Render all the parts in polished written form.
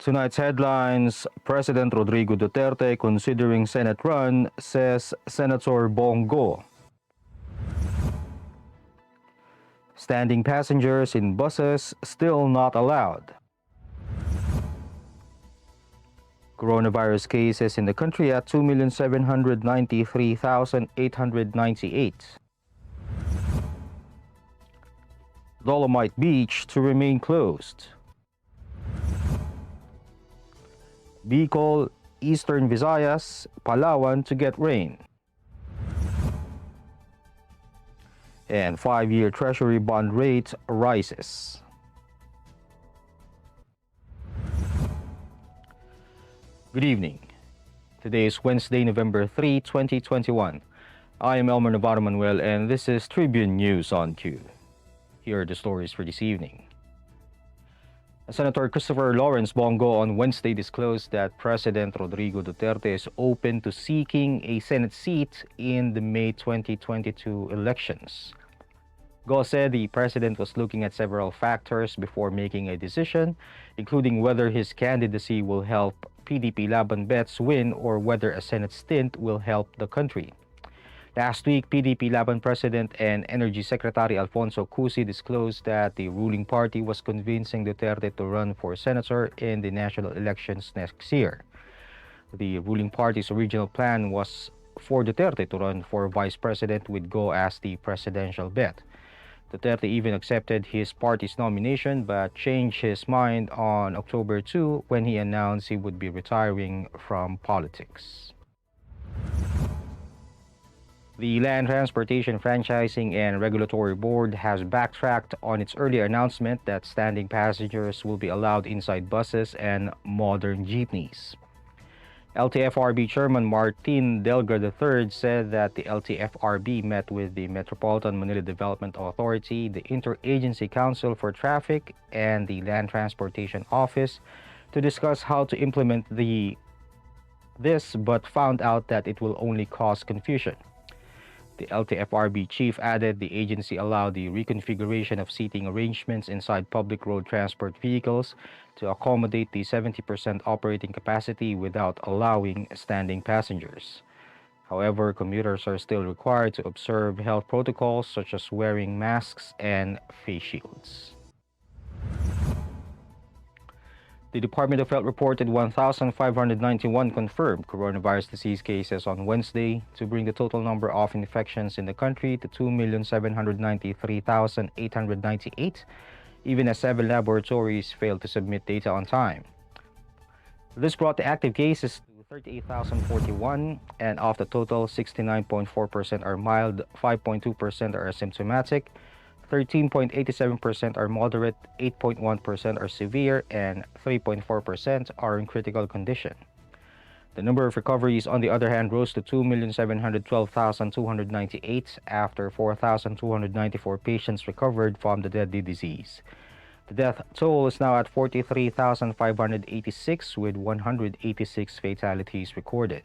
Tonight's headlines: President Rodrigo Duterte considering Senate run, says Senator Bongo. Standing passengers in buses still not allowed. Coronavirus cases in the country at 2,793,898. Dolomite Beach to remain closed. Bicol, Eastern Visayas, Palawan to get rain. And 5-year Treasury bond rate rises. Good evening. Today is Wednesday, November 3, 2021. I am Elmer Navarro Manuel and this is Tribune News on Q. Here are the stories for this evening. Senator Christopher Lawrence Bongo on Wednesday disclosed that President Rodrigo Duterte is open to seeking a Senate seat in the May 2022 elections. Go said the president was looking at several factors before making a decision, including whether his candidacy will help PDP Laban Bets win or whether a Senate stint will help the country. Last week, PDP Laban President and Energy Secretary Alfonso Cusi disclosed that the ruling party was convincing Duterte to run for senator in the national elections next year. The ruling party's original plan was for Duterte to run for vice president with Go as the presidential bet. Duterte even accepted his party's nomination but changed his mind on October 2 when he announced he would be retiring from politics. The Land Transportation Franchising and Regulatory Board has backtracked on its earlier announcement that standing passengers will be allowed inside buses and modern jeepneys. LTFRB Chairman Martin Delga III said that the LTFRB met with the Metropolitan Manila Development Authority, the Interagency Council for Traffic, and the Land Transportation Office to discuss how to implement this, but found out that it will only cause confusion. The LTFRB chief added the agency allowed the reconfiguration of seating arrangements inside public road transport vehicles to accommodate the 70% operating capacity without allowing standing passengers. However, commuters are still required to observe health protocols such as wearing masks and face shields. The Department of Health reported 1,591 confirmed coronavirus disease cases on Wednesday to bring the total number of infections in the country to 2,793,898, even as 7 laboratories failed to submit data on time. This brought the active cases to 38,041, and of the total, 69.4% are mild, 5.2% are asymptomatic, 13.87% are moderate, 8.1% are severe, and 3.4% are in critical condition. The number of recoveries, on the other hand, rose to 2,712,298 after 4,294 patients recovered from the deadly disease. The death toll is now at 43,586, with 186 fatalities recorded.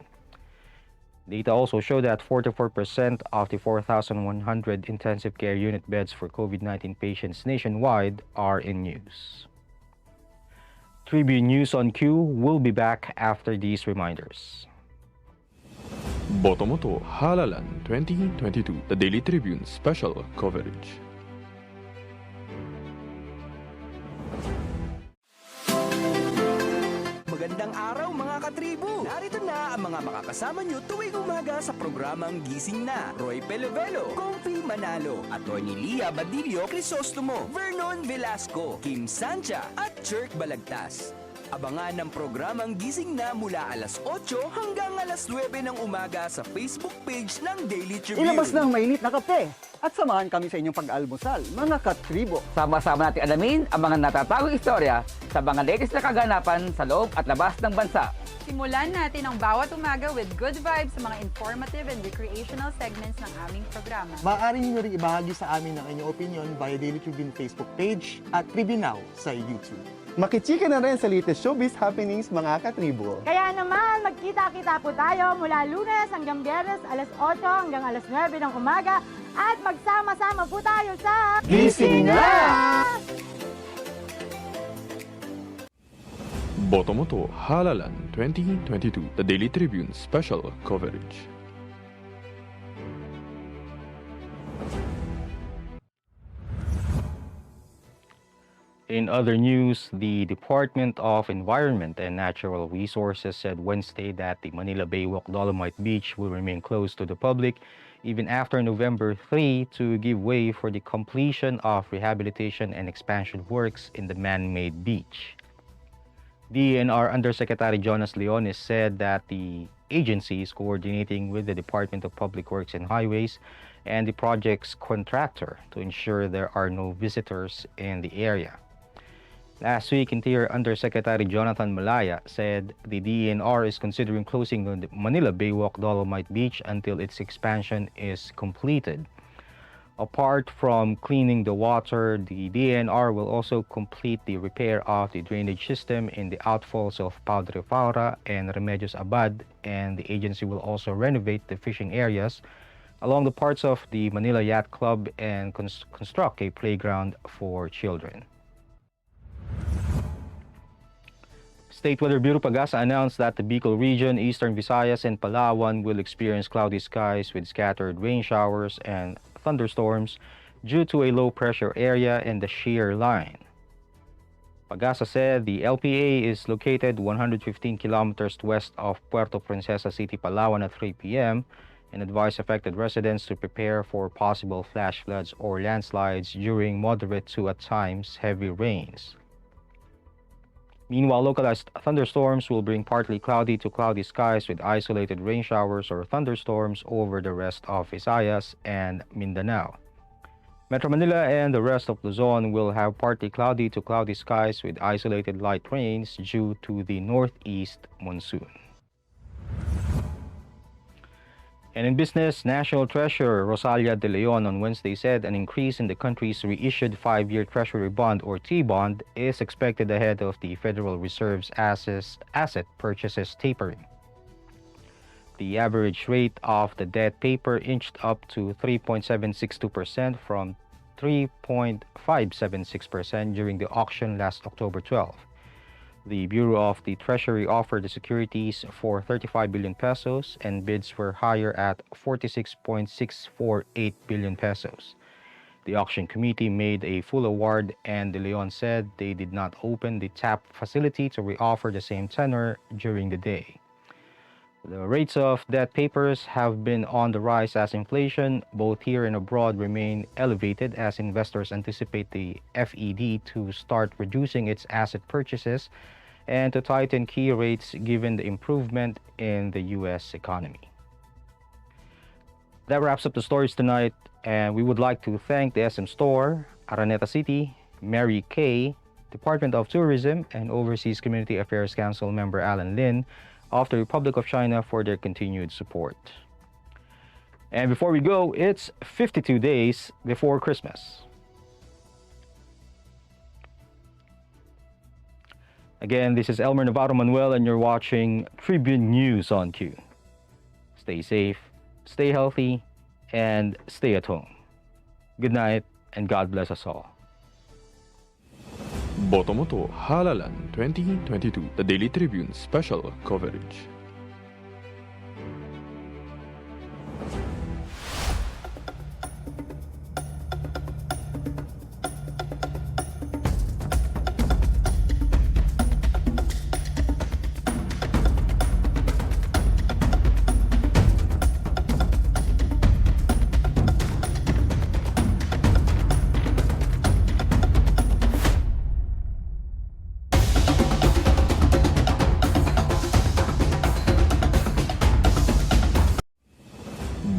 Data also show that 44% of the 4,100 intensive care unit beds for COVID-19 patients nationwide are in use. Tribune News on Q will be back after these reminders. Botomoto Halalan 2022, the Daily Tribune special coverage. Magandang araw mga katribu! Narito na ang mga makakasama nyo tuwing umaga sa programang Gising Na. Roy Pelevelo, Comfy Manalo, Atty. Lia Badillo Crisostomo, Vernon Velasco, Kim Sancha at Chirk Balagtas. Abangan ang programang Gising Na mula alas 8 hanggang alas 9 ng umaga sa Facebook page ng Daily Tribune. Ilabas ng mainit na kape at samahan kami sa inyong pag-almusal, mga katribo. Sama-sama natin alamin ang mga natatagong istorya sa mga latest na kaganapan sa loob at labas ng bansa. Simulan natin ang bawat umaga with good vibes sa mga informative and recreational segments ng aming programa. Maaari niyo rin ibahagi sa amin ang inyong opinion via Daily Tribune Facebook page at Tribune Now sa YouTube. Makichika na rin sa latest showbiz happenings, mga katribo. Kaya naman, magkita-kita po tayo mula Lunes hanggang Biyernes, alas 8 hanggang alas 9 ng umaga at magsama-sama po tayo sa Gising Na! Boto mo to, Halalan 2022, the Daily Tribune special coverage. In other news, the Department of Environment and Natural Resources said Wednesday that the Manila Baywalk Dolomite Beach will remain closed to the public even after November 3 to give way for the completion of rehabilitation and expansion works in the man-made beach. DENR Undersecretary Jonas Leones said that the agency is coordinating with the Department of Public Works and Highways and the project's contractor to ensure there are no visitors in the area. Last week, Interior Undersecretary Jonathan Malaya said the DENR is considering closing the Manila Baywalk Dolomite Beach until its expansion is completed. Apart from cleaning the water, the DENR will also complete the repair of the drainage system in the outfalls of Padre Faura and Remedios Abad, and the agency will also renovate the fishing areas along the parts of the Manila Yacht Club and construct a playground for children. State Weather Bureau Pagasa announced that the Bicol region, Eastern Visayas, and Palawan will experience cloudy skies with scattered rain showers and thunderstorms due to a low-pressure area and the shear line. Pagasa said the LPA is located 115 kilometers west of Puerto Princesa City, Palawan at 3 p.m. and advised affected residents to prepare for possible flash floods or landslides during moderate to, at times, heavy rains. Meanwhile, localized thunderstorms will bring partly cloudy to cloudy skies with isolated rain showers or thunderstorms over the rest of Visayas and Mindanao. Metro Manila and the rest of Luzon will have partly cloudy to cloudy skies with isolated light rains due to the northeast monsoon. And in business, National Treasurer Rosalia De Leon on Wednesday said an increase in the country's reissued 5-year Treasury bond or T-bond is expected ahead of the Federal Reserve's asset purchases tapering. The average rate of the debt paper inched up to 3.762% from 3.576% during the auction last October 12. The Bureau of the Treasury offered the securities for 35 billion pesos and bids were higher at 46.648 billion pesos. The auction committee made a full award and De Leon said they did not open the tap facility to reoffer the same tenor during the day. The rates of debt papers have been on the rise as inflation, both here and abroad, remain elevated as investors anticipate the FED to start reducing its asset purchases and to tighten key rates given the improvement in the U.S. economy. That wraps up the stories tonight, and we would like to thank the SM Store, Araneta City, Mary Kay, Department of Tourism, and Overseas Community Affairs Council member Alan Lin of the Republic of China for their continued support. And before we go, it's 52 days before Christmas. Again, this is Elmer Navarro Manuel and you're watching Tribune News on Q. Stay safe, stay healthy, and stay at home. Good night, and God bless us all. Boto mo to, Halalan 2022, the Daily Tribune special coverage.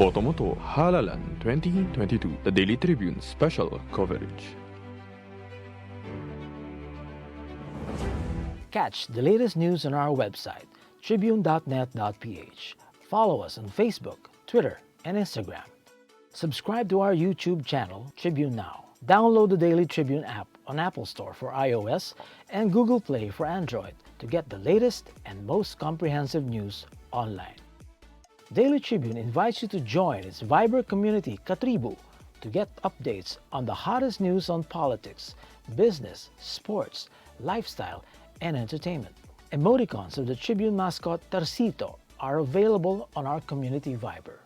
Boto mo to, Halalan 2022, the Daily Tribune special coverage. Catch the latest news on our website, tribune.net.ph. Follow us on Facebook, Twitter, and Instagram. Subscribe to our YouTube channel, Tribune Now. Download the Daily Tribune app on Apple Store for iOS and Google Play for Android to get the latest and most comprehensive news online. Daily Tribune invites you to join its Viber community, Katribu, to get updates on the hottest news on politics, business, sports, lifestyle, and entertainment. Emoticons of the Tribune mascot Tercito are available on our community Viber.